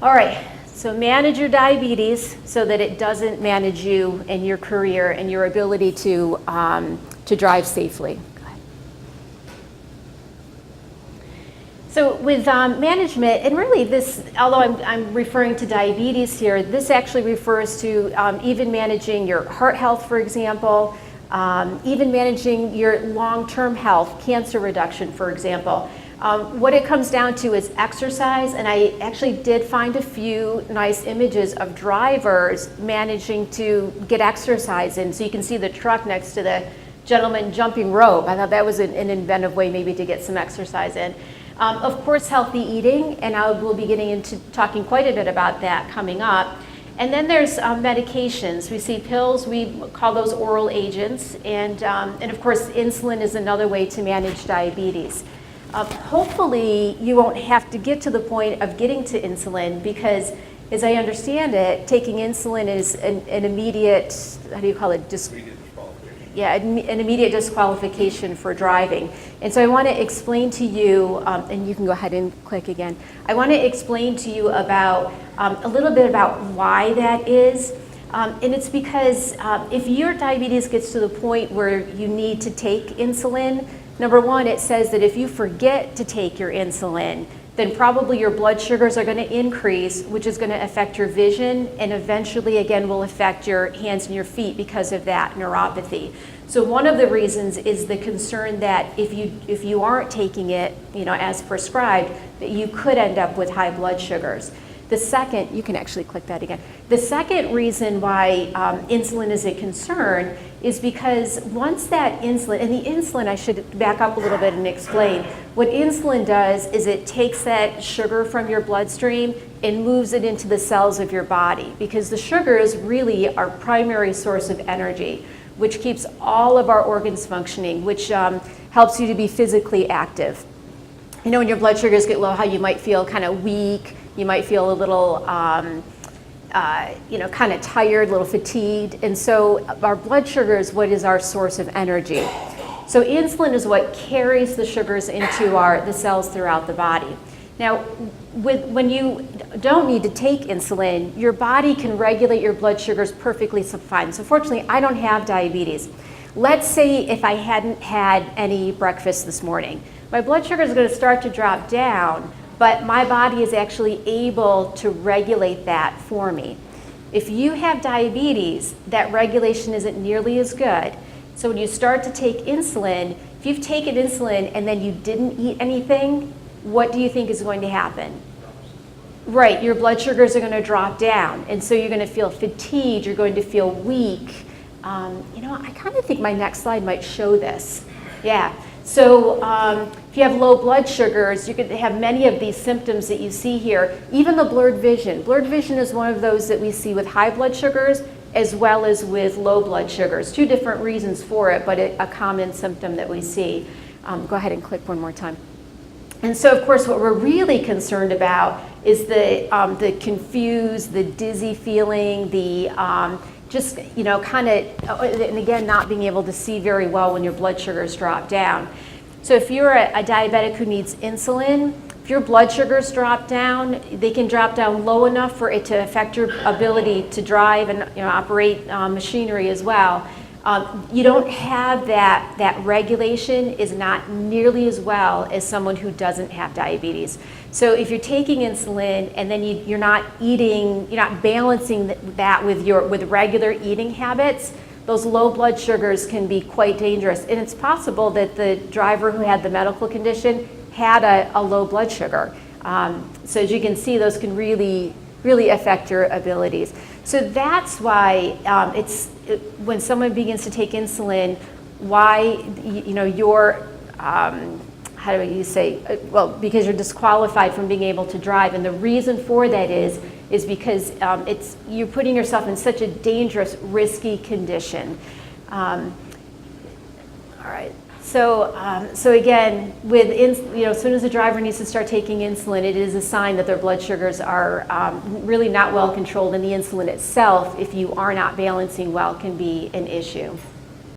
All right, so manage your diabetes so that it doesn't manage you and your career and your ability to drive safely. So with management, and really this, although I'm referring to diabetes here, this actually refers to even managing your heart health, for example, even managing your long-term health, cancer reduction, for example. What it comes down to is exercise, and I actually did find a few nice images of drivers managing to get exercise in. So you can see the truck next to the gentleman jumping rope. I thought that was an inventive way maybe to get some exercise in. Of course, healthy eating, and I will be getting into talking quite a bit about that coming up. And then there's medications. We see pills, we call those oral agents, and of course, insulin is another way to manage diabetes. Hopefully, you won't have to get to the point of getting to insulin because, as I understand it, taking insulin is an immediate, how do you call it? An immediate disqualification for driving. And so I want to explain to you, and you can go ahead and click again. I want to explain to you about a little bit about why that is. And it's because if your diabetes gets to the point where you need to take insulin, number one, it says that if you forget to take your insulin, then probably your blood sugars are going to increase, which is going to affect your vision and eventually, again, will affect your hands and your feet because of that neuropathy. So one of the reasons is the concern that if you aren't taking it, as prescribed, that you could end up with high blood sugars. The second, you can actually click that again. The second reason why insulin is a concern is because once that insulin, and the insulin, I should back up a little bit and explain, what insulin does is it takes that sugar from your bloodstream and moves it into the cells of your body because the sugar is really our primary source of energy, which keeps all of our organs functioning, which helps you to be physically active. When your blood sugars get low, how you might feel kind of weak, you might feel a little, kind of tired, a little fatigued. And so our blood sugar is what is our source of energy. So insulin is what carries the sugars into the cells throughout the body. Now, when you don't need to take insulin, your body can regulate your blood sugars perfectly fine. So fortunately, I don't have diabetes. Let's say if I hadn't had any breakfast this morning, my blood sugar is going to start to drop down, but my body is actually able to regulate that for me. If you have diabetes, that regulation isn't nearly as good. So when you start to take insulin, if you've taken insulin and then you didn't eat anything, what do you think is going to happen? Right, your blood sugars are going to drop down, and so you're going to feel fatigued, you're going to feel weak. I kind of think my next slide might show this. Yeah. So if you have low blood sugars, you could have many of these symptoms that you see here, even the blurred vision. Blurred vision is one of those that we see with high blood sugars as well as with low blood sugars. Two different reasons for it, but a common symptom that we see. Go ahead and click one more time. And so, of course, what we're really concerned about is the confused, the dizzy feeling, the and again, not being able to see very well when your blood sugars drop down. So if you're a diabetic who needs insulin, if your blood sugars drop down, they can drop down low enough for it to affect your ability to drive and operate machinery as well. You don't have that regulation is not nearly as well as someone who doesn't have diabetes. So if you're taking insulin and then you're not eating, you're not balancing that with regular eating habits, those low blood sugars can be quite dangerous. And it's possible that the driver who had the medical condition had a low blood sugar. So as you can see, those can really affect your abilities. So that's why when someone begins to take insulin, why you're how do you say? Well, because you're disqualified from being able to drive, and the reason for that is because you're putting yourself in such a dangerous, risky condition. All right. So again, as soon as the driver needs to start taking insulin, it is a sign that their blood sugars are really not well controlled, and the insulin itself, if you are not balancing well, can be an issue.